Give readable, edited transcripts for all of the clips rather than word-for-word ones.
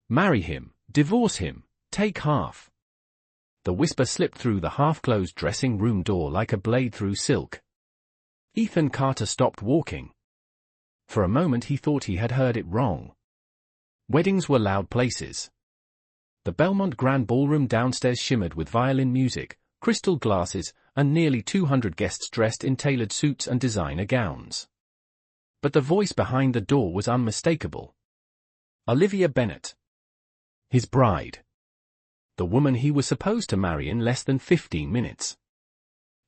Marry him, divorce him, take half. The whisper slipped through the half-closed dressing room door like a blade through silk. Ethan Carter stopped walking. For a moment he thought he had heard it wrong. Weddings were loud places. The Belmont Grand Ballroom downstairs shimmered with violin music, crystal glasses, and nearly 200 guests dressed in tailored suits and designer gowns. But the voice behind the door was unmistakable. Olivia Bennet. His bride. The woman he was supposed to marry in less than 15 minutes.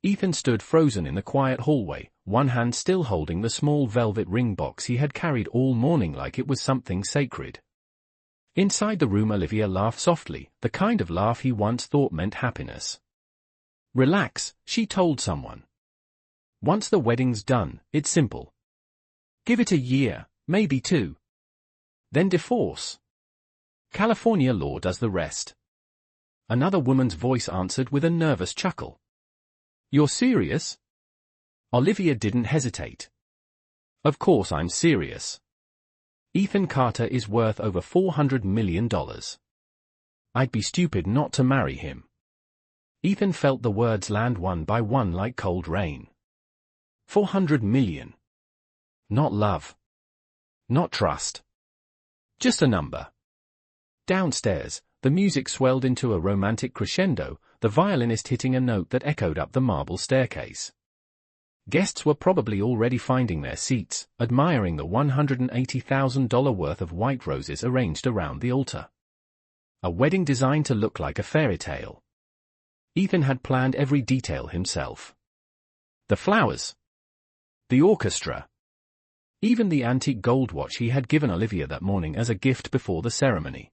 Ethan stood frozen in the quiet hallway, one hand still holding the small velvet ring box he had carried all morning like it was something sacred. Inside the room Olivia laughed softly, the kind of laugh he once thought meant happiness. Relax, she told someone. Once the wedding's done, it's simple. Give it a year, maybe 2. Then divorce. California law does the rest. Another woman's voice answered with a nervous chuckle. You're serious? Olivia didn't hesitate. Of course I'm serious. Ethan Carter is worth over $400 million. I'd be stupid not to marry him. Ethan felt the words land one by one like cold rain. 400 million. Not love. Not trust. Just a number. Downstairs, the music swelled into a romantic crescendo, the violinist hitting a note that echoed up the marble staircase. Guests were probably already finding their seats, admiring the $180,000 worth of white roses arranged around the altar. A wedding designed to look like a fairy tale. Ethan had planned every detail himself. The flowers. The orchestra. Even the antique gold watch he had given Olivia that morning as a gift before the ceremony.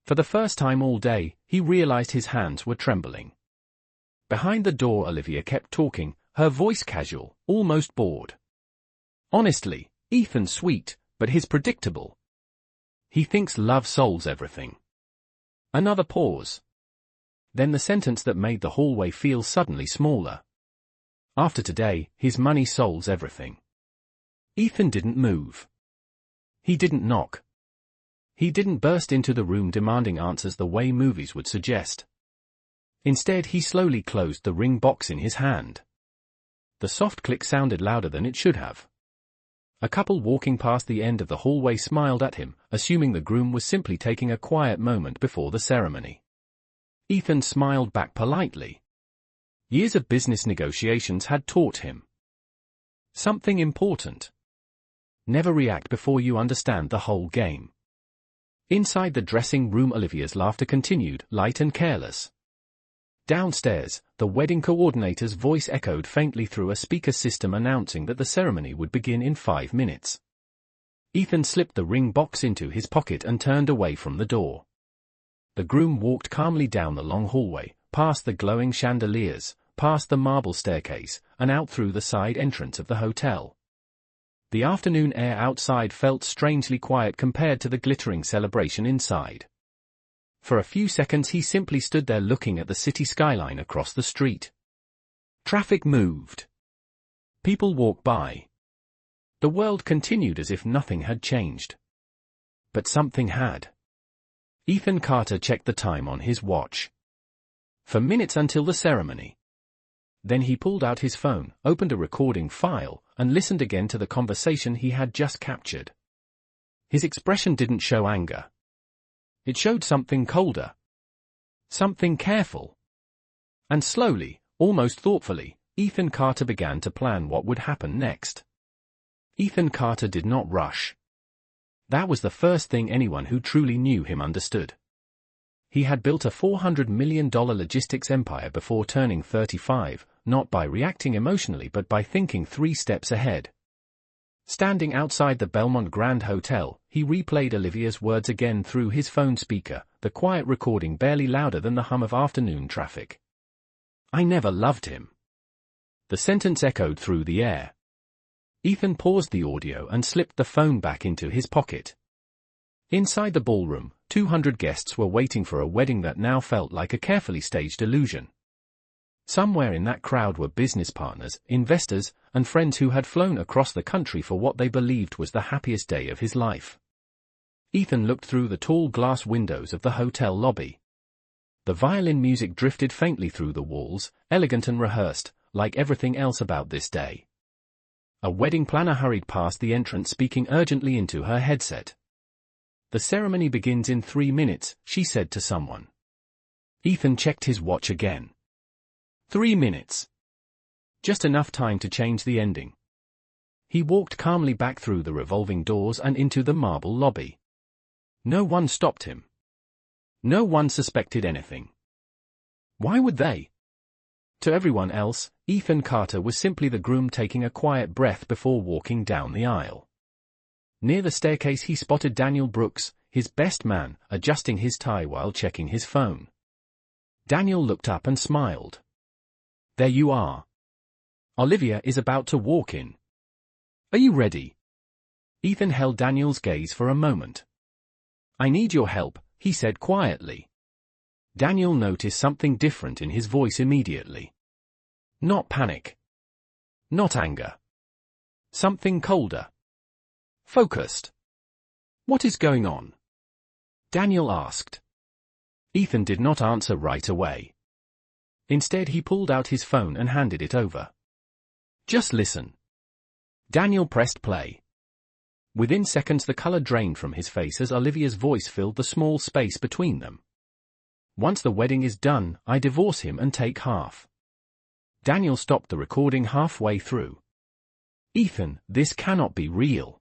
For the first time all day, he realized his hands were trembling. Behind the door Olivia kept talking, her voice casual, almost bored. Honestly, Ethan's sweet, but he's predictable. He thinks love solves everything. Another pause. Then the sentence that made the hallway feel suddenly smaller. After today, his money solves everything. Ethan didn't move. He didn't knock. He didn't burst into the room demanding answers the way movies would suggest. Instead he slowly closed the ring box in his hand. The soft click sounded louder than it should have. A couple walking past the end of the hallway smiled at him, assuming the groom was simply taking a quiet moment before the ceremony. Ethan smiled back politely. Years of business negotiations had taught him something important. Never react before you understand the whole game. Inside the dressing room Olivia's laughter continued, light and careless. Downstairs, the wedding coordinator's voice echoed faintly through a speaker system announcing that the ceremony would begin in 5 minutes. Ethan slipped the ring box into his pocket and turned away from the door. The groom walked calmly down the long hallway, past the glowing chandeliers, past the marble staircase, and out through the side entrance of the hotel. The afternoon air outside felt strangely quiet compared to the glittering celebration inside. For a few seconds he simply stood there looking at the city skyline across the street. Traffic moved. People walked by. The world continued as if nothing had changed. But something had. Ethan Carter checked the time on his watch. For minutes until the ceremony. Then he pulled out his phone, opened a recording file, and listened again to the conversation he had just captured. His expression didn't show anger. It showed something colder. Something careful. And slowly, almost thoughtfully, Ethan Carter began to plan what would happen next. Ethan Carter did not rush. That was the first thing anyone who truly knew him understood. He had built a $400 million logistics empire before turning 35, not by reacting emotionally but by thinking 3 steps ahead. Standing outside the Belmont Grand Hotel, he replayed Olivia's words again through his phone speaker, the quiet recording barely louder than the hum of afternoon traffic. I never loved him. The sentence echoed through the air. Ethan paused the audio and slipped the phone back into his pocket. Inside the ballroom, 200 guests were waiting for a wedding that now felt like a carefully staged illusion. Somewhere in that crowd were business partners, investors, and friends who had flown across the country for what they believed was the happiest day of his life. Ethan looked through the tall glass windows of the hotel lobby. The violin music drifted faintly through the walls, elegant and rehearsed, like everything else about this day. A wedding planner hurried past the entrance speaking urgently into her headset. "The ceremony begins in 3 minutes," she said to someone. Ethan checked his watch again. 3 minutes. Just enough time to change the ending. He walked calmly back through the revolving doors and into the marble lobby. No one stopped him. No one suspected anything. Why would they? To everyone else, Ethan Carter was simply the groom taking a quiet breath before walking down the aisle. Near the staircase he spotted Daniel Brooks, his best man, adjusting his tie while checking his phone. Daniel looked up and smiled. "There you are. Olivia is about to walk in. Are you ready?" Ethan held Daniel's gaze for a moment. "I need your help," he said quietly. Daniel noticed something different in his voice immediately. Not panic. Not anger. Something colder. Focused. "What is going on?" Daniel asked. Ethan did not answer right away. Instead he pulled out his phone and handed it over. "Just listen." Daniel pressed play. Within seconds the color drained from his face as Olivia's voice filled the small space between them. "Once the wedding is done, I divorce him and take half." Daniel stopped the recording halfway through. "Ethan, this cannot be real."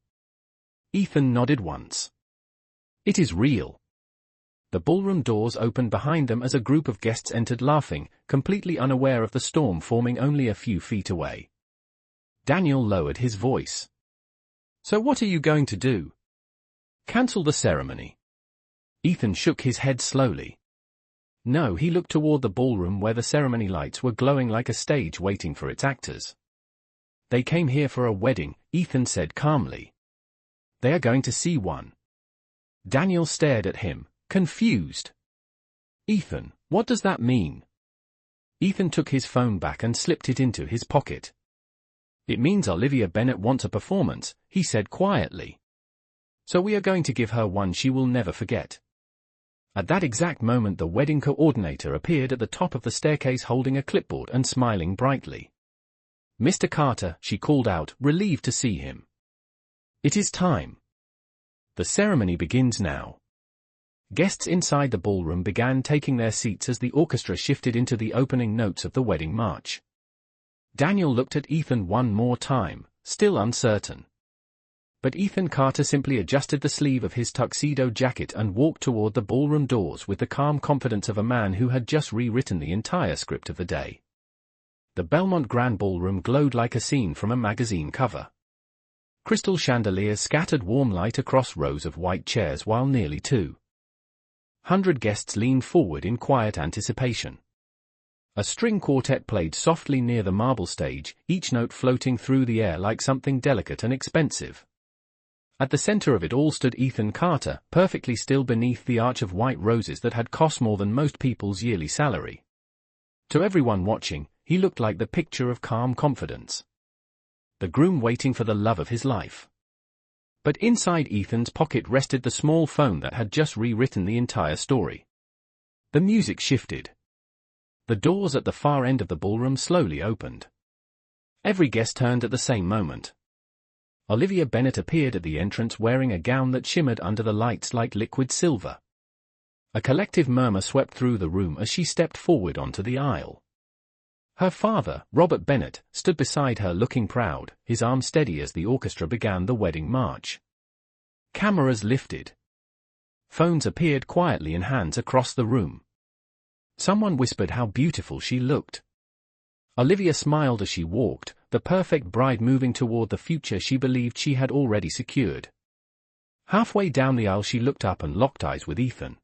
Ethan nodded once. "It is real." The ballroom doors opened behind them as a group of guests entered laughing, completely unaware of the storm forming only a few feet away. Daniel lowered his voice. "So what are you going to do? Cancel the ceremony?" Ethan shook his head slowly. No, he looked toward the ballroom where the ceremony lights were glowing like a stage waiting for its actors. "They came here for a wedding," Ethan said calmly. "They are going to see one." Daniel stared at him, confused. "Ethan, what does that mean?" Ethan took his phone back and slipped it into his pocket. "It means Olivia Bennet wants a performance," he said quietly. "So we are going to give her one she will never forget." At that exact moment the wedding coordinator appeared at the top of the staircase holding a clipboard and smiling brightly. "Mr. Carter," she called out, relieved to see him. "It is time. The ceremony begins now." Guests inside the ballroom began taking their seats as the orchestra shifted into the opening notes of the wedding march. Daniel looked at Ethan one more time, still uncertain. But Ethan Carter simply adjusted the sleeve of his tuxedo jacket and walked toward the ballroom doors with the calm confidence of a man who had just rewritten the entire script of the day. The Belmont Grand Ballroom glowed like a scene from a magazine cover. Crystal chandeliers scattered warm light across rows of white chairs while nearly 200 guests leaned forward in quiet anticipation. A string quartet played softly near the marble stage, each note floating through the air like something delicate and expensive. At the center of it all stood Ethan Carter, perfectly still beneath the arch of white roses that had cost more than most people's yearly salary. To everyone watching, he looked like the picture of calm confidence. The groom waiting for the love of his life. But inside Ethan's pocket rested the small phone that had just rewritten the entire story. The music shifted. The doors at the far end of the ballroom slowly opened. Every guest turned at the same moment. Olivia Bennet appeared at the entrance wearing a gown that shimmered under the lights like liquid silver. A collective murmur swept through the room as she stepped forward onto the aisle. Her father, Robert Bennet, stood beside her looking proud, his arm steady as the orchestra began the wedding march. Cameras lifted. Phones appeared quietly in hands across the room. Someone whispered how beautiful she looked. Olivia smiled as she walked, the perfect bride moving toward the future she believed she had already secured. Halfway down the aisle she looked up and locked eyes with Ethan.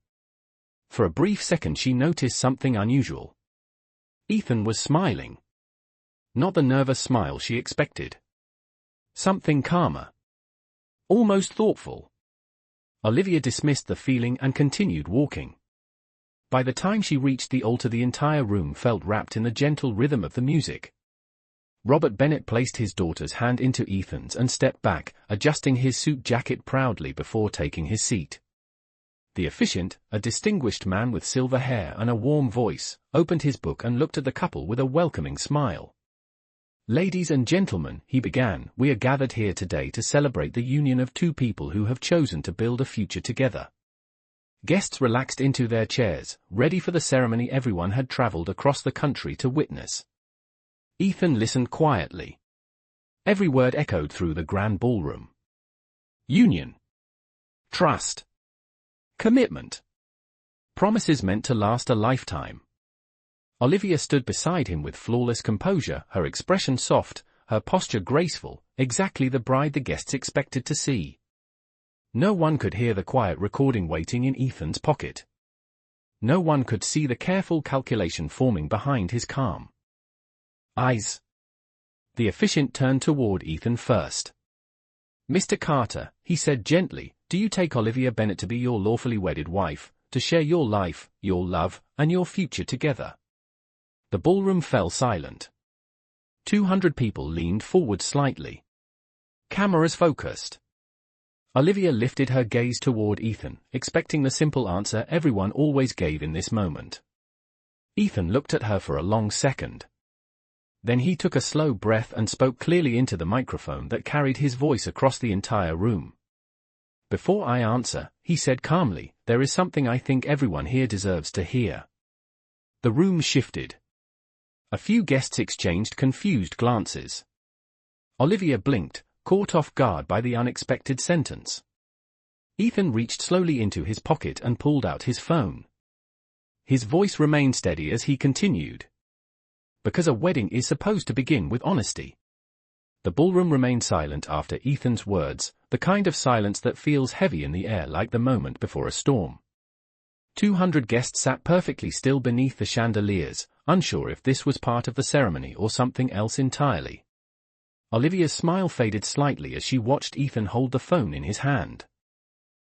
For a brief second she noticed something unusual. Ethan was smiling. Not the nervous smile she expected. Something calmer. Almost thoughtful. Olivia dismissed the feeling and continued walking. By the time she reached the altar the entire room felt wrapped in the gentle rhythm of the music. Robert Bennett placed his daughter's hand into Ethan's and stepped back, adjusting his suit jacket proudly before taking his seat. The officiant, a distinguished man with silver hair and a warm voice, opened his book and looked at the couple with a welcoming smile. "Ladies and gentlemen," he began, "we are gathered here today to celebrate the union of two people who have chosen to build a future together." Guests relaxed into their chairs, ready for the ceremony everyone had traveled across the country to witness. Ethan listened quietly. Every word echoed through the grand ballroom. Union. Trust. Commitment. Promises meant to last a lifetime. Olivia stood beside him with flawless composure, her expression soft, her posture graceful, exactly the bride the guests expected to see. No one could hear the quiet recording waiting in Ethan's pocket. No one could see the careful calculation forming behind his calm eyes. The officiant turned toward Ethan first. "Mr. Carter," he said gently, "do you take Olivia Bennett to be your lawfully wedded wife, to share your life, your love, and your future together?" The ballroom fell silent. 200 people leaned forward slightly. Cameras focused. Olivia lifted her gaze toward Ethan, expecting the simple answer everyone always gave in this moment. Ethan looked at her for a long second. Then he took a slow breath and spoke clearly into the microphone that carried his voice across the entire room. "Before I answer," he said calmly, "there is something I think everyone here deserves to hear." The room shifted. A few guests exchanged confused glances. Olivia blinked, caught off guard by the unexpected sentence. Ethan reached slowly into his pocket and pulled out his phone. His voice remained steady as he continued. "Because a wedding is supposed to begin with honesty." The ballroom remained silent after Ethan's words, the kind of silence that feels heavy in the air like the moment before a storm. 200 guests sat perfectly still beneath the chandeliers, unsure if this was part of the ceremony or something else entirely. Olivia's smile faded slightly as she watched Ethan hold the phone in his hand.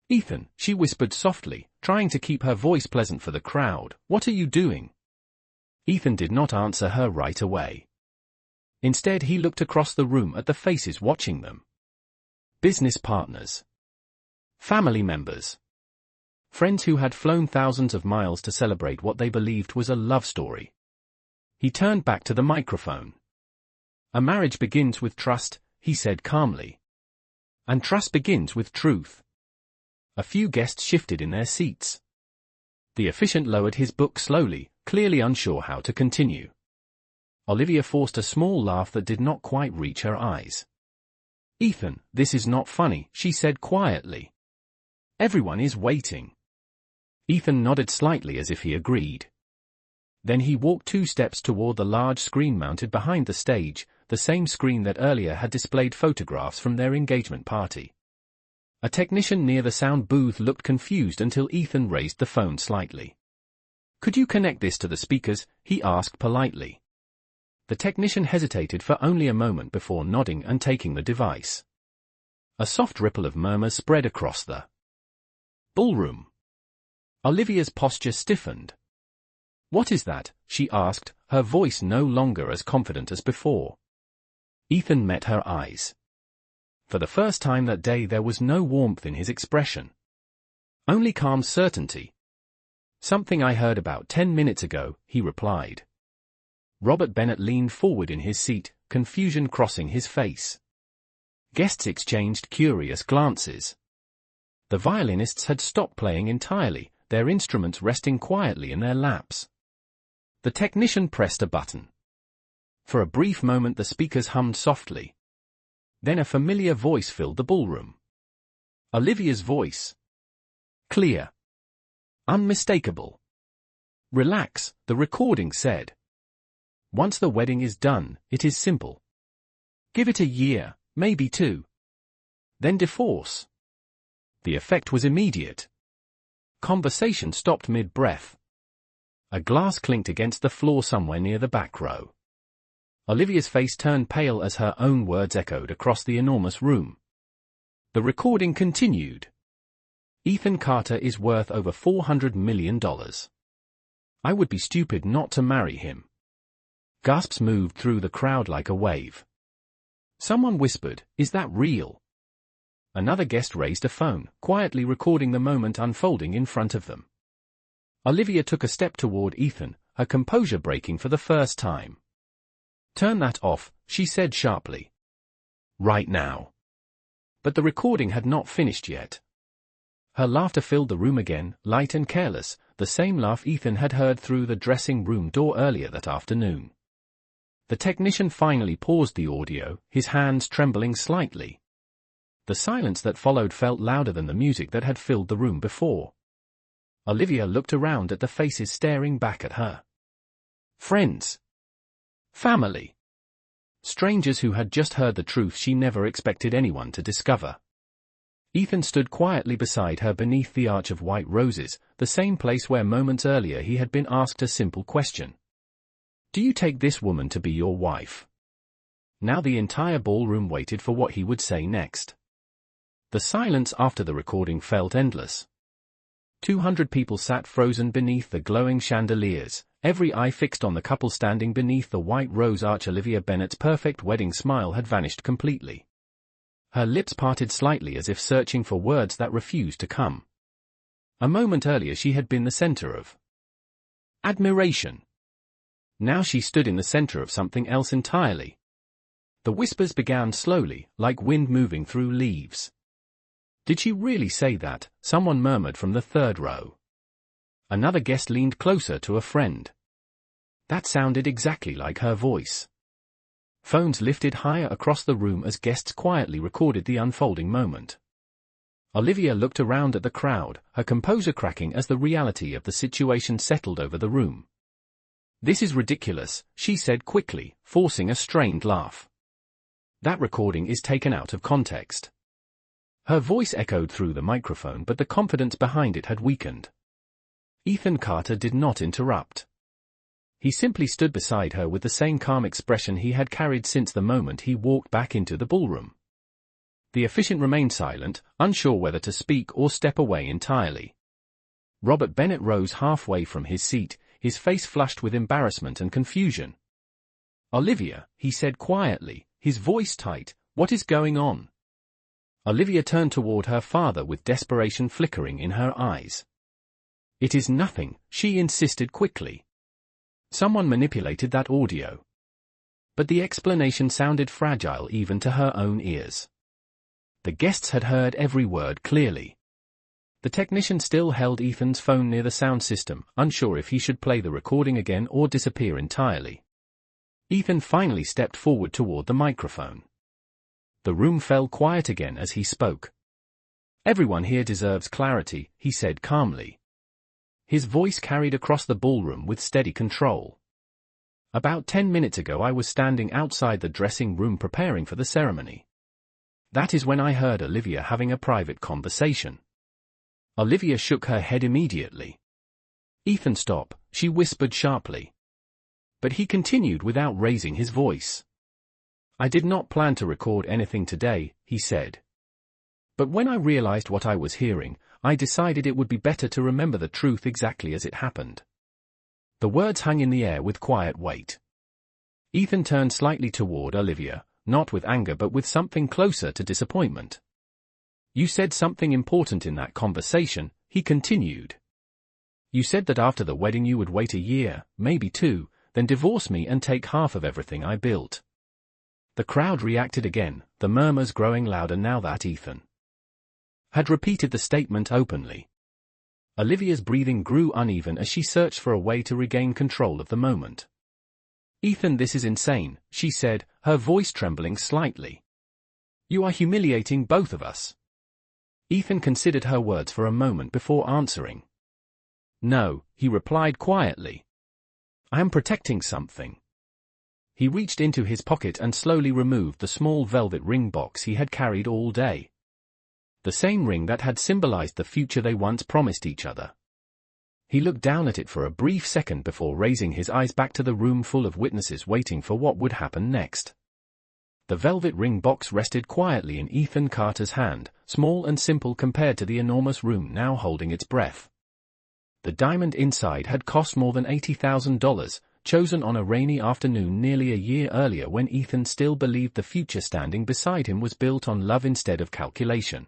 "Ethan," she whispered softly, trying to keep her voice pleasant for the crowd, "what are you doing?" Ethan did not answer her right away. Instead he looked across the room at the faces watching them. Business partners. Family members. Friends who had flown thousands of miles to celebrate what they believed was a love story. He turned back to the microphone. "A marriage begins with trust," he said calmly. "And trust begins with truth." A few guests shifted in their seats. The officiant lowered his book slowly, clearly unsure how to continue. Olivia forced a small laugh that did not quite reach her eyes. "Ethan, this is not funny," she said quietly. "Everyone is waiting." Ethan nodded slightly as if he agreed. Then he walked 2 steps toward the large screen mounted behind the stage, the same screen that earlier had displayed photographs from their engagement party. A technician near the sound booth looked confused until Ethan raised the phone slightly. "Could you connect this to the speakers?" he asked politely. The technician hesitated for only a moment before nodding and taking the device. A soft ripple of murmurs spread across the ballroom. Olivia's posture stiffened. "What is that?" she asked, her voice no longer as confident as before. Ethan met her eyes. For the first time that day there was no warmth in his expression. Only calm certainty. "Something I heard about 10 minutes ago," he replied. Robert Bennett leaned forward in his seat, confusion crossing his face. Guests exchanged curious glances. The violinists had stopped playing entirely, their instruments resting quietly in their laps. The technician pressed a button. For a brief moment the speakers hummed softly. Then a familiar voice filled the ballroom. Olivia's voice. Clear. Unmistakable. "Relax," the recording said. "Once the wedding is done, it is simple. Give it a year, maybe 2. Then divorce." The effect was immediate. Conversation stopped mid-breath. A glass clinked against the floor somewhere near the back row. Olivia's face turned pale as her own words echoed across the enormous room. The recording continued. "Ethan Carter is worth over $400 million. I would be stupid not to marry him. Gasps moved through the crowd like a wave. Someone whispered, "Is that real?" Another guest raised a phone, quietly recording the moment unfolding in front of them. Olivia took a step toward Ethan, her composure breaking for the first time. "Turn that off," she said sharply. "Right now." But the recording had not finished yet. Her laughter filled the room again, light and careless, the same laugh Ethan had heard through the dressing room door earlier that afternoon. The technician finally paused the audio, his hands trembling slightly. The silence that followed felt louder than the music that had filled the room before. Olivia looked around at the faces staring back at her. Friends. Family. Strangers who had just heard the truth she never expected anyone to discover. Ethan stood quietly beside her beneath the arch of white roses, the same place where moments earlier he had been asked a simple question. "Do you take this woman to be your wife?" Now the entire ballroom waited for what he would say next. The silence after the recording felt endless. 200 people sat frozen beneath the glowing chandeliers, every eye fixed on the couple standing beneath the white rose arch. Olivia Bennet's perfect wedding smile had vanished completely. Her lips parted slightly as if searching for words that refused to come. A moment earlier she had been the center of admiration. Now she stood in the center of something else entirely. The whispers began slowly, like wind moving through leaves. "Did she really say that?" someone murmured from the third row. Another guest leaned closer to a friend. That sounded exactly like her voice. Phones lifted higher across the room as guests quietly recorded the unfolding moment. Olivia looked around at the crowd, her composure cracking as the reality of the situation settled over the room. "This is ridiculous," she said quickly, forcing a strained laugh. "That recording is taken out of context." Her voice echoed through the microphone, but the confidence behind it had weakened. Ethan Carter did not interrupt. He simply stood beside her with the same calm expression he had carried since the moment he walked back into the ballroom. The officiant remained silent, unsure whether to speak or step away entirely. Robert Bennett rose halfway from his seat, his face flushed with embarrassment and confusion. "Olivia," he said quietly, his voice tight, "what is going on?" Olivia turned toward her father with desperation flickering in her eyes. "It is nothing," she insisted quickly. "Someone manipulated that audio." But the explanation sounded fragile even to her own ears. The guests had heard every word clearly. The technician still held Ethan's phone near the sound system, unsure if he should play the recording again or disappear entirely. Ethan finally stepped forward toward the microphone. The room fell quiet again as he spoke. "Everyone here deserves clarity," he said calmly. His voice carried across the ballroom with steady control. "About 10 minutes ago I was standing outside the dressing room preparing for the ceremony. That is when I heard Olivia having a private conversation." Olivia shook her head immediately. "Ethan, stop," she whispered sharply. But he continued without raising his voice. "I did not plan to record anything today," he said. "But when I realized what I was hearing, I decided it would be better to remember the truth exactly as it happened." The words hung in the air with quiet weight. Ethan turned slightly toward Olivia, not with anger but with something closer to disappointment. "You said something important in that conversation," he continued. "You said that after the wedding you would wait a year, maybe 2, then divorce me and take half of everything I built." The crowd reacted again, the murmurs growing louder now that Ethan had repeated the statement openly. Olivia's breathing grew uneven as she searched for a way to regain control of the moment. "Ethan, this is insane," she said, her voice trembling slightly. "You are humiliating both of us." Ethan considered her words for a moment before answering. "No," he replied quietly. "I am protecting something." He reached into his pocket and slowly removed the small velvet ring box he had carried all day. The same ring that had symbolized the future they once promised each other. He looked down at it for a brief second before raising his eyes back to the room full of witnesses waiting for what would happen next. The velvet ring box rested quietly in Ethan Carter's hand, small and simple compared to the enormous room now holding its breath. The diamond inside had cost more than $80,000, chosen on a rainy afternoon nearly a year earlier when Ethan still believed the future standing beside him was built on love instead of calculation.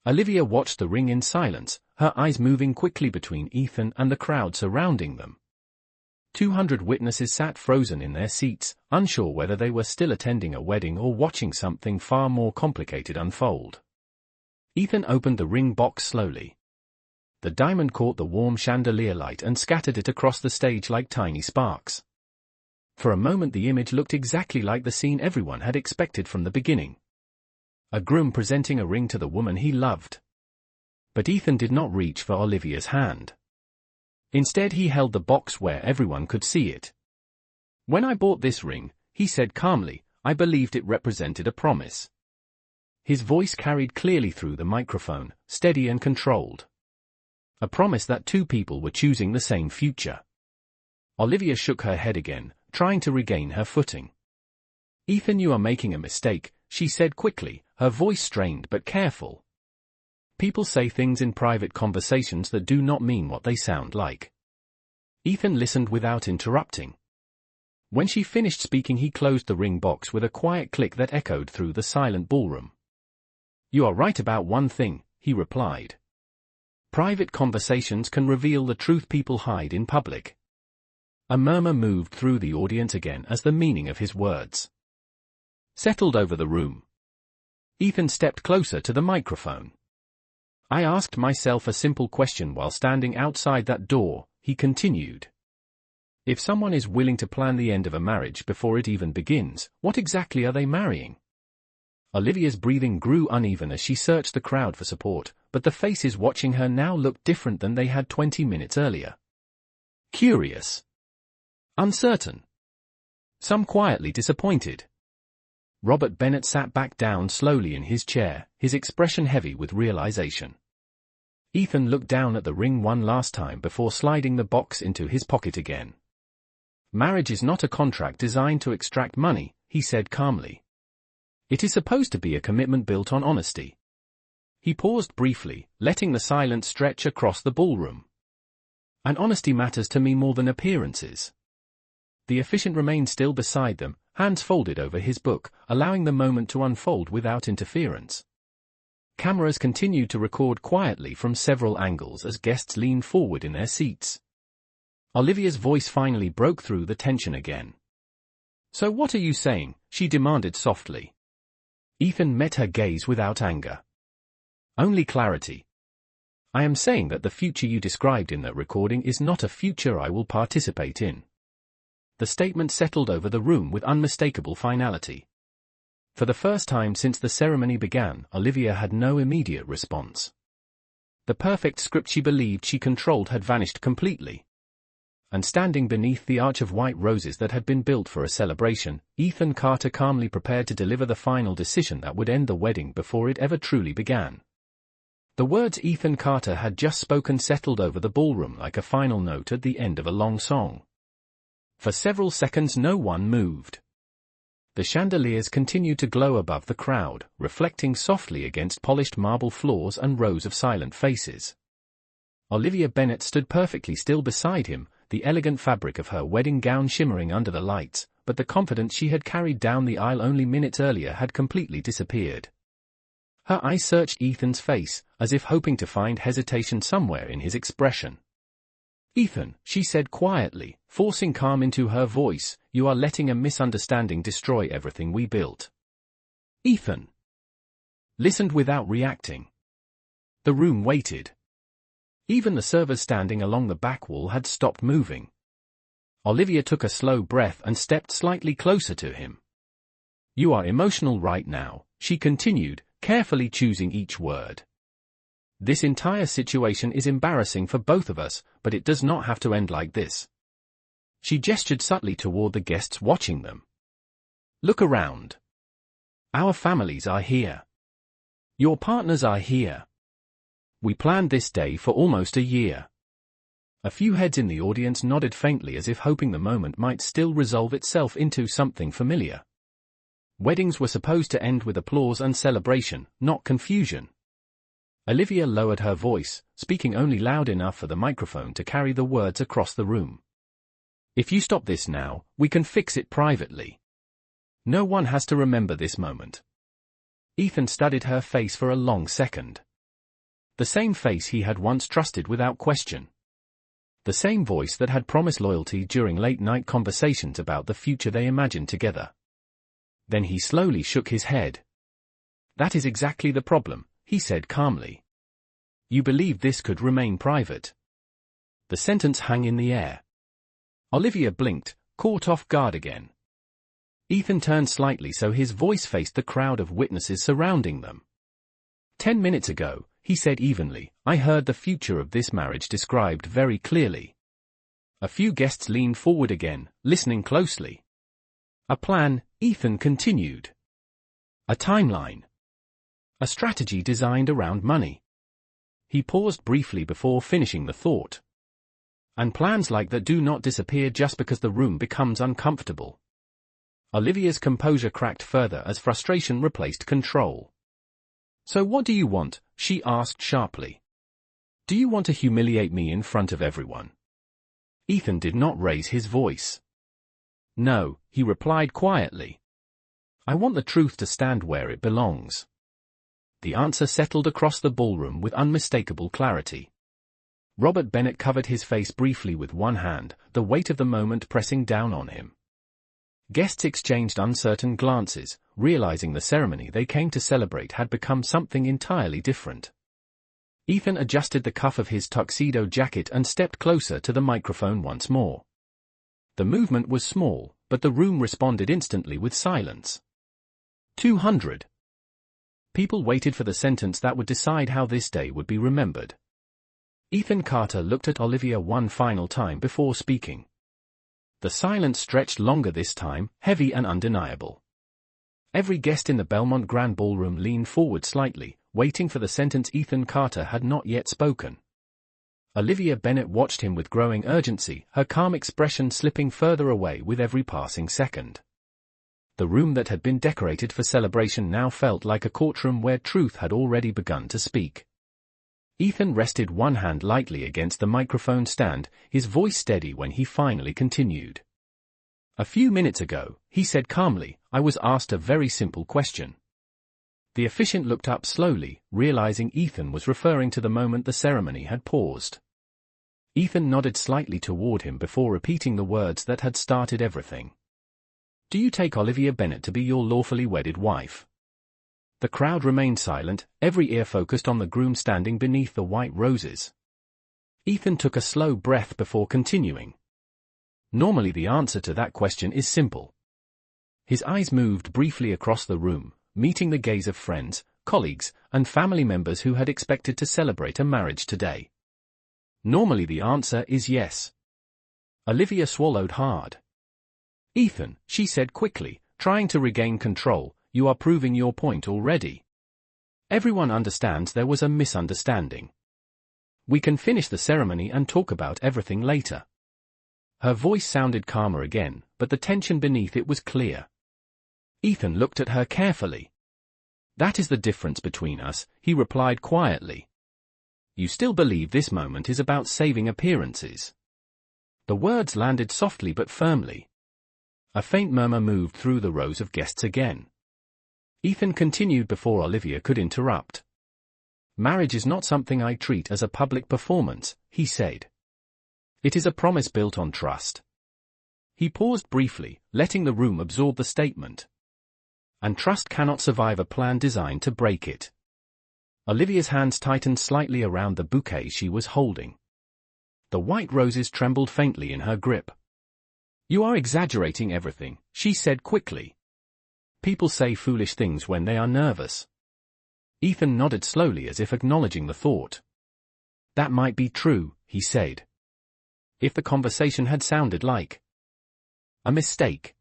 Olivia watched the ring in silence, her eyes moving quickly between Ethan and the crowd surrounding them. 200 witnesses sat frozen in their seats, unsure whether they were still attending a wedding or watching something far more complicated unfold. Ethan opened the ring box slowly. The diamond caught the warm chandelier light and scattered it across the stage like tiny sparks. For a moment the image looked exactly like the scene everyone had expected from the beginning. A groom presenting a ring to the woman he loved. But Ethan did not reach for Olivia's hand. Instead he held the box where everyone could see it. "When I bought this ring," he said calmly, "I believed it represented a promise." His voice carried clearly through the microphone, steady and controlled. A promise that two people were choosing the same future. Olivia shook her head again, trying to regain her footing. "Ethan, you are making a mistake," she said quickly, her voice strained but careful. "People say things in private conversations that do not mean what they sound like." Ethan listened without interrupting. When she finished speaking he closed the ring box with a quiet click that echoed through the silent ballroom. "You are right about one thing," he replied. "Private conversations can reveal the truth people hide in public." A murmur moved through the audience again as the meaning of his words settled over the room. Ethan stepped closer to the microphone. "I asked myself a simple question while standing outside that door," he continued. "If someone is willing to plan the end of a marriage before it even begins, what exactly are they marrying?" Olivia's breathing grew uneven as she searched the crowd for support, but the faces watching her now looked different than they had 20 minutes earlier. Curious. Uncertain. Some quietly disappointed. Robert Bennett sat back down slowly in his chair, his expression heavy with realization. Ethan looked down at the ring one last time before sliding the box into his pocket again. "Marriage is not a contract designed to extract money," he said calmly. "It is supposed to be a commitment built on honesty." He paused briefly, letting the silence stretch across the ballroom. "And honesty matters to me more than appearances." The officiant remained still beside them, hands folded over his book, allowing the moment to unfold without interference. Cameras continued to record quietly from several angles as guests leaned forward in their seats. Olivia's voice finally broke through the tension again. "So what are you saying?" she demanded softly. Ethan met her gaze without anger. "Only clarity. I am saying that the future you described in that recording is not a future I will participate in." The statement settled over the room with unmistakable finality. For the first time since the ceremony began, Olivia had no immediate response. The perfect script she believed she controlled had vanished completely. And standing beneath the arch of white roses that had been built for a celebration, Ethan Carter calmly prepared to deliver the final decision that would end the wedding before it ever truly began. The words Ethan Carter had just spoken settled over the ballroom like a final note at the end of a long song. For several seconds no one moved. The chandeliers continued to glow above the crowd, reflecting softly against polished marble floors and rows of silent faces. Olivia Bennett stood perfectly still beside him, the elegant fabric of her wedding gown shimmering under the lights, but the confidence she had carried down the aisle only minutes earlier had completely disappeared. Her eyes searched Ethan's face, as if hoping to find hesitation somewhere in his expression. "Ethan," she said quietly, forcing calm into her voice, "you are letting a misunderstanding destroy everything we built." Ethan listened without reacting. The room waited. Even the servers standing along the back wall had stopped moving. Olivia took a slow breath and stepped slightly closer to him. "You are emotional right now," she continued, carefully choosing each word. "This entire situation is embarrassing for both of us, but it does not have to end like this." She gestured subtly toward the guests watching them. "Look around. Our families are here. Your partners are here. We planned this day for almost a year." A few heads in the audience nodded faintly as if hoping the moment might still resolve itself into something familiar. Weddings were supposed to end with applause and celebration, not confusion. Olivia lowered her voice, speaking only loud enough for the microphone to carry the words across the room. If you stop this now, we can fix it privately. No one has to remember this moment. Ethan studied her face for a long second. The same face he had once trusted without question. The same voice that had promised loyalty during late-night conversations about the future they imagined together. Then he slowly shook his head. "That is exactly the problem," he said calmly. "You believe this could remain private." The sentence hung in the air. Olivia blinked, caught off guard again. Ethan turned slightly so his voice faced the crowd of witnesses surrounding them. 10 minutes ago, he said evenly, "I heard the future of this marriage described very clearly." A few guests leaned forward again, listening closely. "A plan," Ethan continued. "A timeline. A strategy designed around money." He paused briefly before finishing the thought. "And plans like that do not disappear just because the room becomes uncomfortable." Olivia's composure cracked further as frustration replaced control. "So what do you want?" she asked sharply. "Do you want to humiliate me in front of everyone?" Ethan did not raise his voice. "No," he replied quietly. "I want the truth to stand where it belongs." The answer settled across the ballroom with unmistakable clarity. Robert Bennett covered his face briefly with one hand, the weight of the moment pressing down on him. Guests exchanged uncertain glances, realizing the ceremony they came to celebrate had become something entirely different. Ethan adjusted the cuff of his tuxedo jacket and stepped closer to the microphone once more. The movement was small, but the room responded instantly with silence. 200. People waited for the sentence that would decide how this day would be remembered. Ethan Carter looked at Olivia one final time before speaking. The silence stretched longer this time, heavy and undeniable. Every guest in the Belmont Grand Ballroom leaned forward slightly, waiting for the sentence Ethan Carter had not yet spoken. Olivia Bennett watched him with growing urgency, her calm expression slipping further away with every passing second. The room that had been decorated for celebration now felt like a courtroom where truth had already begun to speak. Ethan rested one hand lightly against the microphone stand, his voice steady when he finally continued. "A few minutes ago," he said calmly, "I was asked a very simple question." The officiant looked up slowly, realizing Ethan was referring to the moment the ceremony had paused. Ethan nodded slightly toward him before repeating the words that had started everything. "Do you take Olivia Bennett to be your lawfully wedded wife?" The crowd remained silent, every ear focused on the groom standing beneath the white roses. Ethan took a slow breath before continuing. "Normally the answer to that question is simple." His eyes moved briefly across the room, meeting the gaze of friends, colleagues, and family members who had expected to celebrate a marriage today. "Normally the answer is yes." Olivia swallowed hard. "Ethan," she said quickly, trying to regain control, "you are proving your point already. Everyone understands there was a misunderstanding. We can finish the ceremony and talk about everything later." Her voice sounded calmer again, but the tension beneath it was clear. Ethan looked at her carefully. "That is the difference between us," he replied quietly. "You still believe this moment is about saving appearances." The words landed softly but firmly. A faint murmur moved through the rows of guests again. Ethan continued before Olivia could interrupt. "Marriage is not something I treat as a public performance," he said. "It is a promise built on trust." He paused briefly, letting the room absorb the statement. "And trust cannot survive a plan designed to break it." Olivia's hands tightened slightly around the bouquet she was holding. The white roses trembled faintly in her grip. "You are exaggerating everything," she said quickly. "People say foolish things when they are nervous." Ethan nodded slowly as if acknowledging the thought. "That might be true," he said. "If the conversation had sounded like a mistake."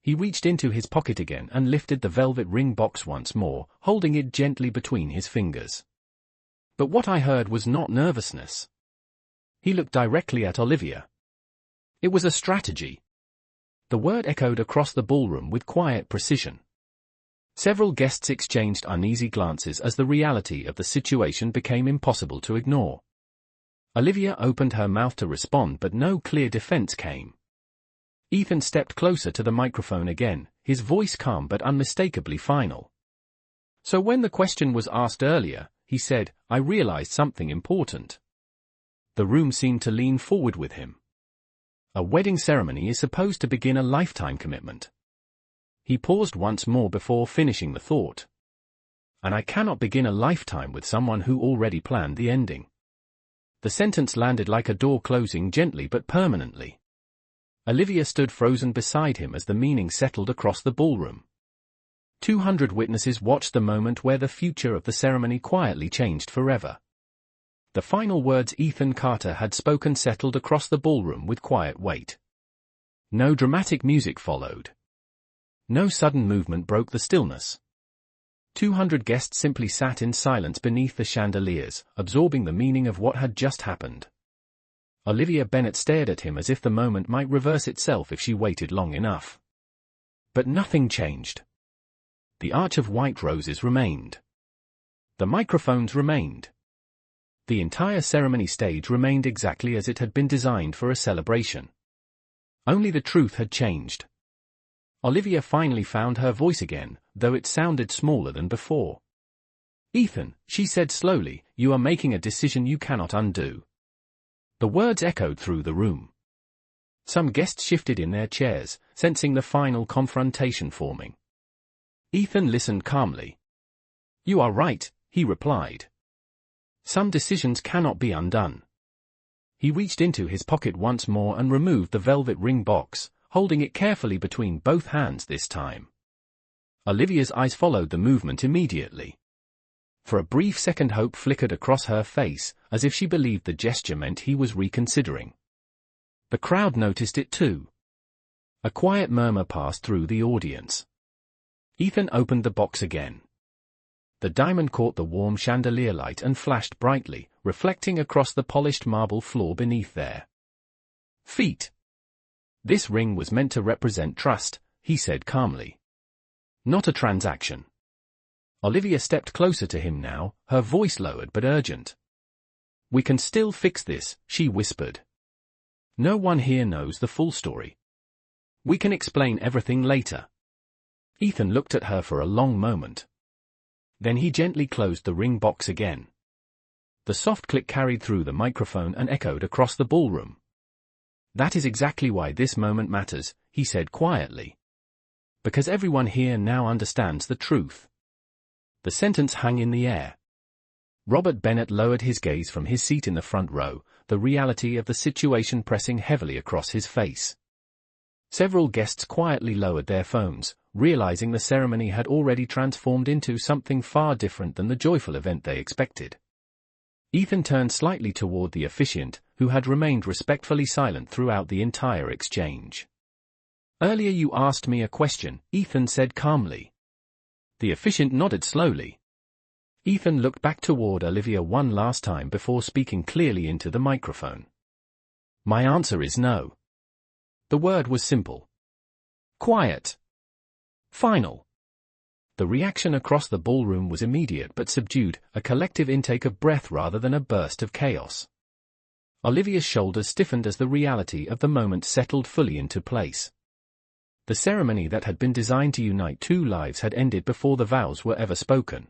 He reached into his pocket again and lifted the velvet ring box once more, holding it gently between his fingers. "But what I heard was not nervousness." He looked directly at Olivia. "It was a strategy." The word echoed across the ballroom with quiet precision. Several guests exchanged uneasy glances as the reality of the situation became impossible to ignore. Olivia opened her mouth to respond, but no clear defense came. Ethan stepped closer to the microphone again, his voice calm but unmistakably final. So when the question was asked earlier, he said, I realized something important. The room seemed to lean forward with him. A wedding ceremony is supposed to begin a lifetime commitment. He paused once more before finishing the thought. And I cannot begin a lifetime with someone who already planned the ending. The sentence landed like a door closing gently but permanently. Olivia stood frozen beside him as the meaning settled across the ballroom. 200 witnesses watched the moment where the future of the ceremony quietly changed forever. The final words Ethan Carter had spoken settled across the ballroom with quiet weight. No dramatic music followed. No sudden movement broke the stillness. 200 guests simply sat in silence beneath the chandeliers, absorbing the meaning of what had just happened. Olivia Bennet stared at him as if the moment might reverse itself if she waited long enough. But nothing changed. The arch of white roses remained. The microphones remained. The entire ceremony stage remained exactly as it had been designed for a celebration. Only the truth had changed. Olivia finally found her voice again, though it sounded smaller than before. Ethan, she said slowly, you are making a decision you cannot undo. The words echoed through the room. Some guests shifted in their chairs, sensing the final confrontation forming. Ethan listened calmly. You are right, he replied. Some decisions cannot be undone. He reached into his pocket once more and removed the velvet ring box, holding it carefully between both hands this time. Olivia's eyes followed the movement immediately. For a brief second hope flickered across her face, as if she believed the gesture meant he was reconsidering. The crowd noticed it too. A quiet murmur passed through the audience. Ethan opened the box again. The diamond caught the warm chandelier light and flashed brightly, reflecting across the polished marble floor beneath their feet. This ring was meant to represent trust, he said calmly. Not a transaction. Olivia stepped closer to him now, her voice lowered but urgent. We can still fix this, she whispered. No one here knows the full story. We can explain everything later. Ethan looked at her for a long moment. Then he gently closed the ring box again. The soft click carried through the microphone and echoed across the ballroom. That is exactly why this moment matters, he said quietly. Because everyone here now understands the truth. The sentence hung in the air. Robert Bennet lowered his gaze from his seat in the front row, the reality of the situation pressing heavily across his face. Several guests quietly lowered their phones, realizing the ceremony had already transformed into something far different than the joyful event they expected. Ethan turned slightly toward the officiant, who had remained respectfully silent throughout the entire exchange. Earlier you asked me a question, Ethan said calmly. The officiant nodded slowly. Ethan looked back toward Olivia one last time before speaking clearly into the microphone. My answer is no. The word was simple. Quiet. Final. The reaction across the ballroom was immediate but subdued, a collective intake of breath rather than a burst of chaos. Olivia's shoulders stiffened as the reality of the moment settled fully into place. The ceremony that had been designed to unite two lives had ended before the vows were ever spoken.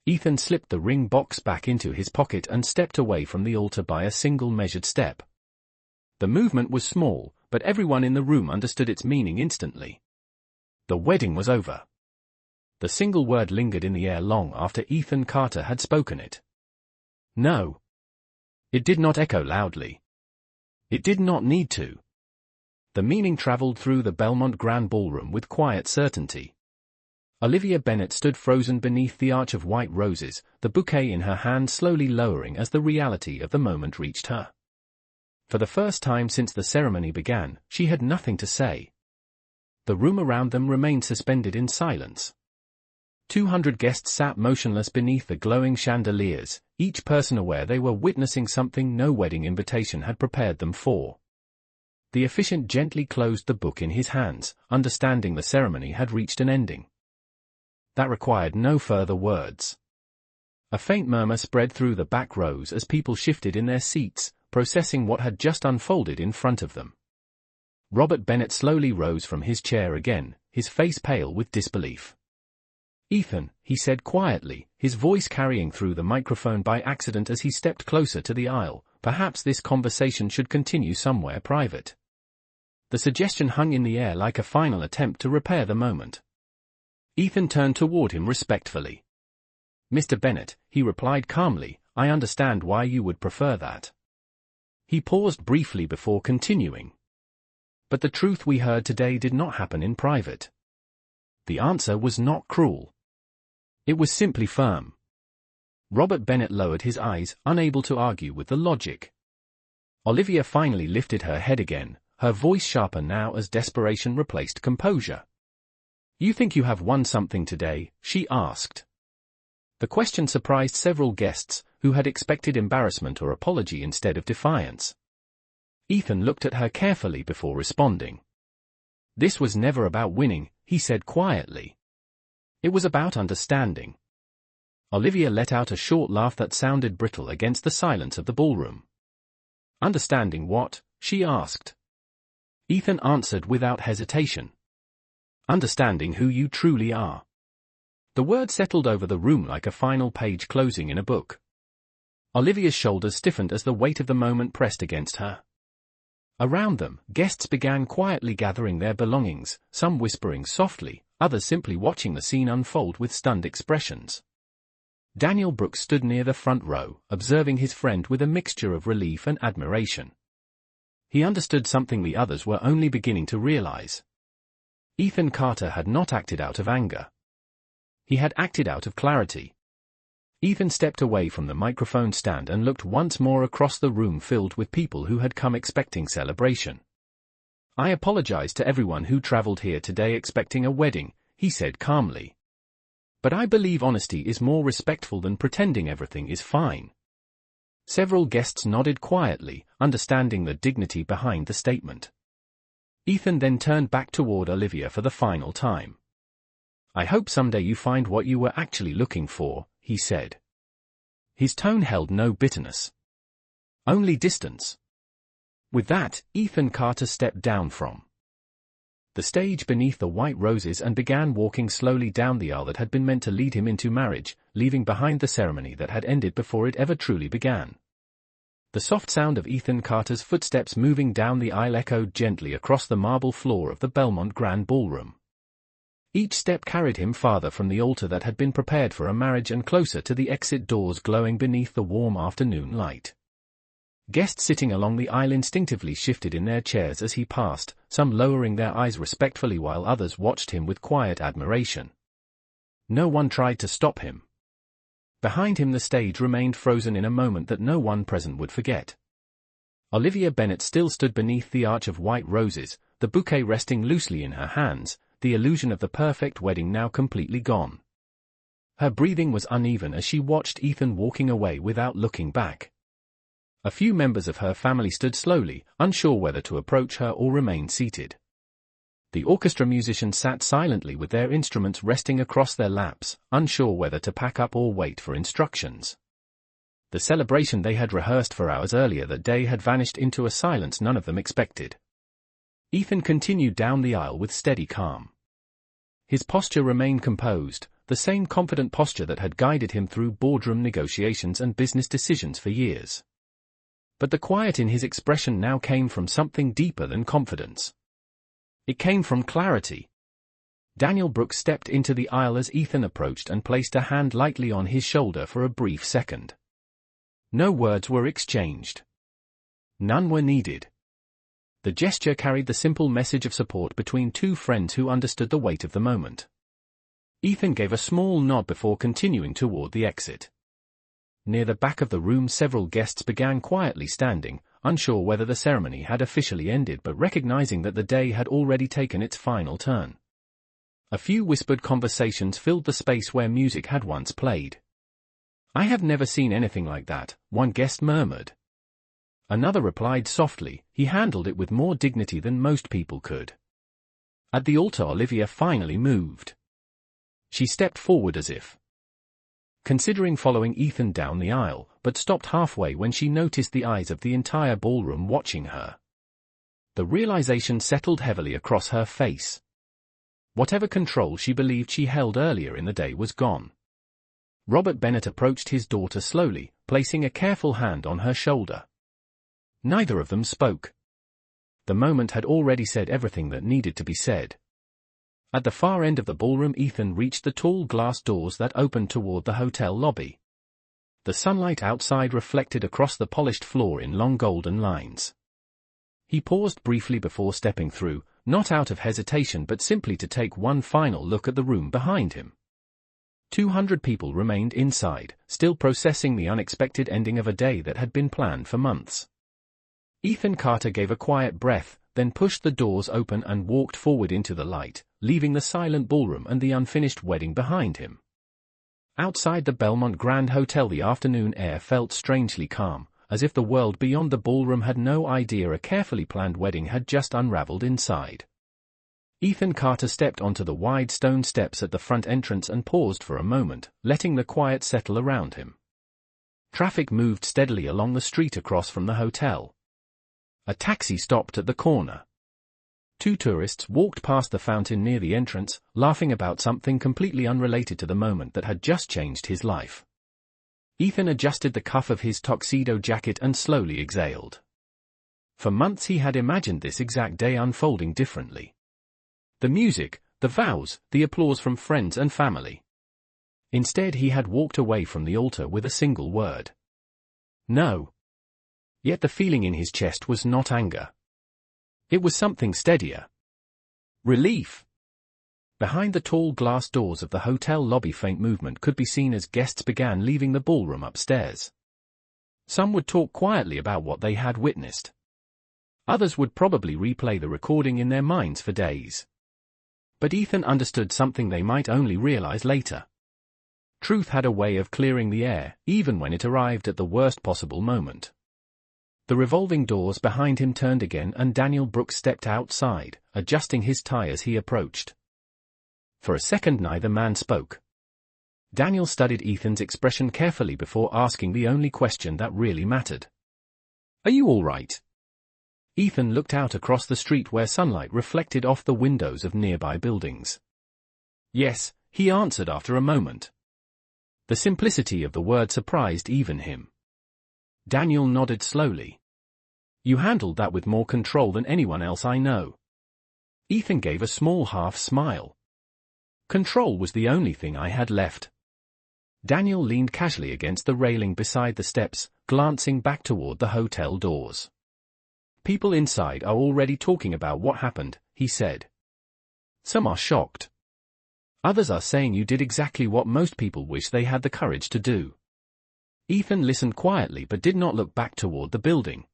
Ethan slipped the ring box back into his pocket and stepped away from the altar by a single measured step. The movement was small, but everyone in the room understood its meaning instantly. The wedding was over. The single word lingered in the air long after Ethan Carter had spoken it. No. It did not echo loudly. It did not need to. The meaning traveled through the Belmont Grand Ballroom with quiet certainty. Olivia Bennet stood frozen beneath the arch of white roses, the bouquet in her hand slowly lowering as the reality of the moment reached her. For the first time since the ceremony began, she had nothing to say. The room around them remained suspended in silence. 200 guests sat motionless beneath the glowing chandeliers, each person aware they were witnessing something no wedding invitation had prepared them for. The officiant gently closed the book in his hands, understanding the ceremony had reached an ending. That required no further words. A faint murmur spread through the back rows as people shifted in their seats, processing what had just unfolded in front of them. Robert Bennett slowly rose from his chair again, his face pale with disbelief. "Ethan," he said quietly, his voice carrying through the microphone by accident as he stepped closer to the aisle, "perhaps this conversation should continue somewhere private." The suggestion hung in the air like a final attempt to repair the moment. Ethan turned toward him respectfully. "Mr. Bennett," he replied calmly, "I understand why you would prefer that." He paused briefly before continuing. "But the truth we heard today did not happen in private." The answer was not cruel. It was simply firm. Robert Bennett lowered his eyes, unable to argue with the logic. Olivia finally lifted her head again, her voice sharper now as desperation replaced composure. "You think you have won something today?" she asked. The question surprised several guests, who had expected embarrassment or apology instead of defiance. Ethan looked at her carefully before responding. "This was never about winning," he said quietly. "It was about understanding." Olivia let out a short laugh that sounded brittle against the silence of the ballroom. "Understanding what?" she asked. Ethan answered without hesitation. "Understanding who you truly are." The word settled over the room like a final page closing in a book. Olivia's shoulders stiffened as the weight of the moment pressed against her. Around them, guests began quietly gathering their belongings, some whispering softly, others simply watching the scene unfold with stunned expressions. Daniel Brooks stood near the front row, observing his friend with a mixture of relief and admiration. He understood something the others were only beginning to realize. Ethan Carter had not acted out of anger. He had acted out of clarity. Ethan stepped away from the microphone stand and looked once more across the room filled with people who had come expecting celebration. "I apologize to everyone who traveled here today expecting a wedding," he said calmly. "But I believe honesty is more respectful than pretending everything is fine." Several guests nodded quietly, understanding the dignity behind the statement. Ethan then turned back toward Olivia for the final time. "I hope someday you find what you were actually looking for," he said. His tone held no bitterness. Only distance. With that, Ethan Carter stepped down from the stage beneath the white roses and began walking slowly down the aisle that had been meant to lead him into marriage, leaving behind the ceremony that had ended before it ever truly began. The soft sound of Ethan Carter's footsteps moving down the aisle echoed gently across the marble floor of the Belmont Grand Ballroom. Each step carried him farther from the altar that had been prepared for a marriage and closer to the exit doors glowing beneath the warm afternoon light. Guests sitting along the aisle instinctively shifted in their chairs as he passed, some lowering their eyes respectfully while others watched him with quiet admiration. No one tried to stop him. Behind him the stage remained frozen in a moment that no one present would forget. Olivia Bennett still stood beneath the arch of white roses, the bouquet resting loosely in her hands, the illusion of the perfect wedding now completely gone. Her breathing was uneven as she watched Ethan walking away without looking back. A few members of her family stood slowly, unsure whether to approach her or remain seated. The orchestra musicians sat silently with their instruments resting across their laps, unsure whether to pack up or wait for instructions. The celebration they had rehearsed for hours earlier that day had vanished into a silence none of them expected. Ethan continued down the aisle with steady calm. His posture remained composed, the same confident posture that had guided him through boardroom negotiations and business decisions for years. But the quiet in his expression now came from something deeper than confidence. It came from clarity. Daniel Brooks stepped into the aisle as Ethan approached and placed a hand lightly on his shoulder for a brief second. No words were exchanged. None were needed. The gesture carried the simple message of support between two friends who understood the weight of the moment. Ethan gave a small nod before continuing toward the exit. Near the back of the room several guests began quietly standing, unsure whether the ceremony had officially ended but recognizing that the day had already taken its final turn. A few whispered conversations filled the space where music had once played. "I have never seen anything like that," one guest murmured. Another replied softly, "He handled it with more dignity than most people could." At the altar Olivia finally moved. She stepped forward as if considering following Ethan down the aisle, but stopped halfway when she noticed the eyes of the entire ballroom watching her. The realization settled heavily across her face. Whatever control she believed she held earlier in the day was gone. Robert Bennett approached his daughter slowly, placing a careful hand on her shoulder. Neither of them spoke. The moment had already said everything that needed to be said. At the far end of the ballroom, Ethan reached the tall glass doors that opened toward the hotel lobby. The sunlight outside reflected across the polished floor in long golden lines. He paused briefly before stepping through, not out of hesitation but simply to take one final look at the room behind him. 200 people remained inside, still processing the unexpected ending of a day that had been planned for months. Ethan Carter gave a quiet breath, then pushed the doors open and walked forward into the light, leaving the silent ballroom and the unfinished wedding behind him. Outside the Belmont Grand Hotel, the afternoon air felt strangely calm, as if the world beyond the ballroom had no idea a carefully planned wedding had just unraveled inside. Ethan Carter stepped onto the wide stone steps at the front entrance and paused for a moment, letting the quiet settle around him. Traffic moved steadily along the street across from the hotel. A taxi stopped at the corner. 2 tourists walked past the fountain near the entrance, laughing about something completely unrelated to the moment that had just changed his life. Ethan adjusted the cuff of his tuxedo jacket and slowly exhaled. For months he had imagined this exact day unfolding differently. The music, the vows, the applause from friends and family. Instead he had walked away from the altar with a single word. No. Yet the feeling in his chest was not anger. It was something steadier. Relief. Behind the tall glass doors of the hotel lobby, faint movement could be seen as guests began leaving the ballroom upstairs. Some would talk quietly about what they had witnessed. Others would probably replay the recording in their minds for days. But Ethan understood something they might only realize later. Truth had a way of clearing the air, even when it arrived at the worst possible moment. The revolving doors behind him turned again and Daniel Brooks stepped outside, adjusting his tie as he approached. For a second neither man spoke. Daniel studied Ethan's expression carefully before asking the only question that really mattered. "Are you all right?" Ethan looked out across the street where sunlight reflected off the windows of nearby buildings. "Yes," he answered after a moment. The simplicity of the word surprised even him. Daniel nodded slowly. "You handled that with more control than anyone else I know." Ethan gave a small half smile. Control was the only thing I had left. Daniel leaned casually against the railing beside the steps, glancing back toward the hotel doors. "People inside are already talking about what happened," he said. "Some are shocked. Others are saying you did exactly what most people wish they had the courage to do." Ethan listened quietly but did not look back toward the building.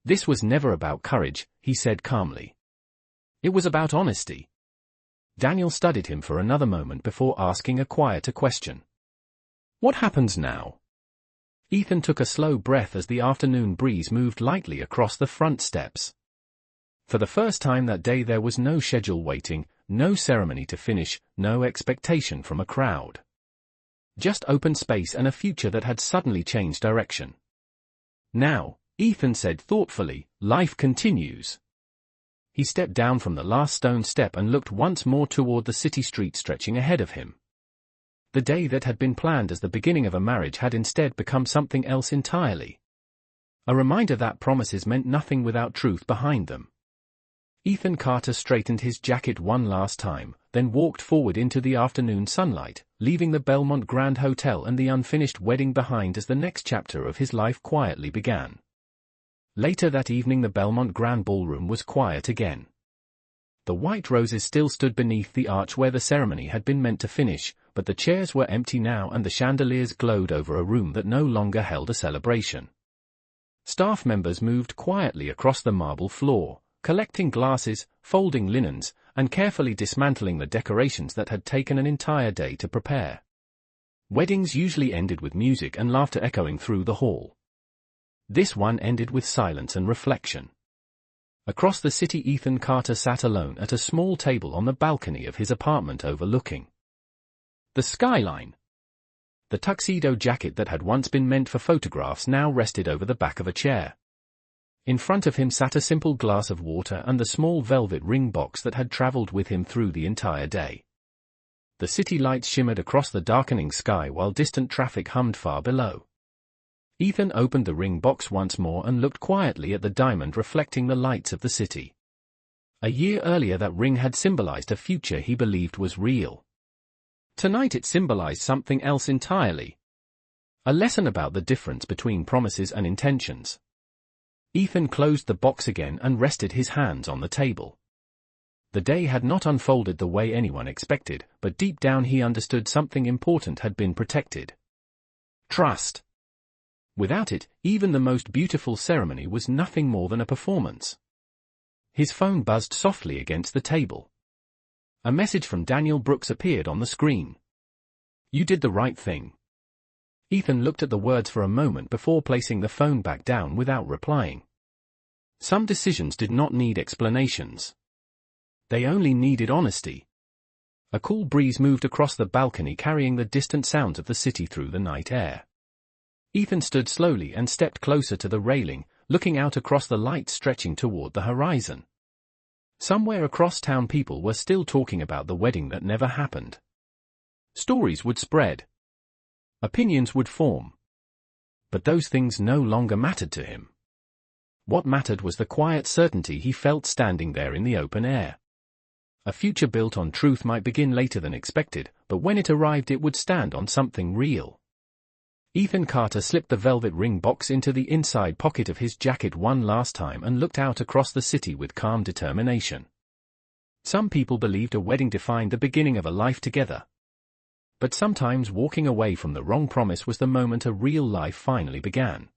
"This was never about courage," he said calmly. "It was about honesty." Daniel studied him for another moment before asking a quieter question. "What happens now?" Ethan took a slow breath as the afternoon breeze moved lightly across the front steps. For the first time that day there was no schedule waiting, no ceremony to finish, no expectation from a crowd. Just open space and a future that had suddenly changed direction. "Now," Ethan said thoughtfully, "life continues." He stepped down from the last stone step and looked once more toward the city street stretching ahead of him. The day that had been planned as the beginning of a marriage had instead become something else entirely. A reminder that promises meant nothing without truth behind them. Ethan Carter straightened his jacket one last time, then walked forward into the afternoon sunlight, leaving the Belmont Grand Hotel and the unfinished wedding behind as the next chapter of his life quietly began. Later that evening the Belmont Grand Ballroom was quiet again. The white roses still stood beneath the arch where the ceremony had been meant to finish, but the chairs were empty now and the chandeliers glowed over a room that no longer held a celebration. Staff members moved quietly across the marble floor, collecting glasses, folding linens, and carefully dismantling the decorations that had taken an entire day to prepare. Weddings usually ended with music and laughter echoing through the hall. This one ended with silence and reflection. Across the city Ethan Carter sat alone at a small table on the balcony of his apartment overlooking the skyline. The tuxedo jacket that had once been meant for photographs now rested over the back of a chair. In front of him sat a simple glass of water and the small velvet ring box that had traveled with him through the entire day. The city lights shimmered across the darkening sky while distant traffic hummed far below. Ethan opened the ring box once more and looked quietly at the diamond reflecting the lights of the city. A year earlier that ring had symbolized a future he believed was real. Tonight it symbolized something else entirely. A lesson about the difference between promises and intentions. Ethan closed the box again and rested his hands on the table. The day had not unfolded the way anyone expected, but deep down he understood something important had been protected. Trust. Without it, even the most beautiful ceremony was nothing more than a performance. His phone buzzed softly against the table. A message from Daniel Brooks appeared on the screen. "You did the right thing." Ethan looked at the words for a moment before placing the phone back down without replying. Some decisions did not need explanations. They only needed honesty. A cool breeze moved across the balcony carrying the distant sounds of the city through the night air. Ethan stood slowly and stepped closer to the railing, looking out across the lights stretching toward the horizon. Somewhere across town people were still talking about the wedding that never happened. Stories would spread. Opinions would form. But those things no longer mattered to him. What mattered was the quiet certainty he felt standing there in the open air. A future built on truth might begin later than expected, but when it arrived it would stand on something real. Ethan Carter slipped the velvet ring box into the inside pocket of his jacket one last time and looked out across the city with calm determination. Some people believed a wedding defined the beginning of a life together. But sometimes walking away from the wrong promise was the moment a real life finally began.